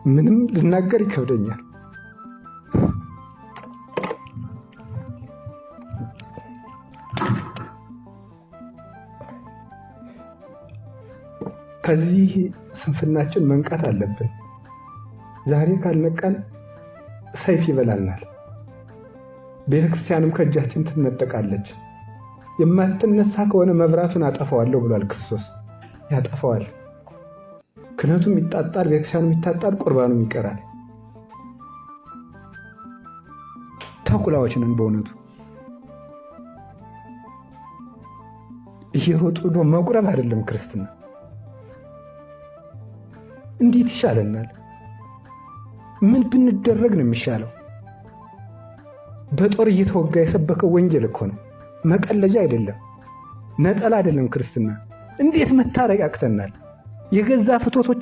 ምንም ልናገር ይከብደኛል። ከዚህ ስንፍናችን መንቃት አለብን። ዛሬ ካልነቃን ሰይፍ ይበላልናል። ቤተክርስቲያንም ከእጃችን ትነጠቃለች። የማትነሳ ከሆነ መብራቱን አጠፋዋለሁ ብሏል ክርስቶስ። ያጠፋዋል። ክህነቱም ይጣጣል፣ ቤተክርስቲያኑም ይጣጣል፣ ቁርባኑም ይቀራል። ተኩላዎች ነን በእውነቱ። እየሮጡ ዶ መቁረብ አይደለም ክርስትና። እንዴት ይሻለናል? ምን ብንደረግ ነው የሚሻለው? በጦር እየተወጋ የሰበከው ወንጌል እኮ ነው። መቀለጃ አይደለም፣ ነጠላ አይደለም ክርስትና። እንዴት መታረቅ ያቅተናል? የገዛ ፍቶቶች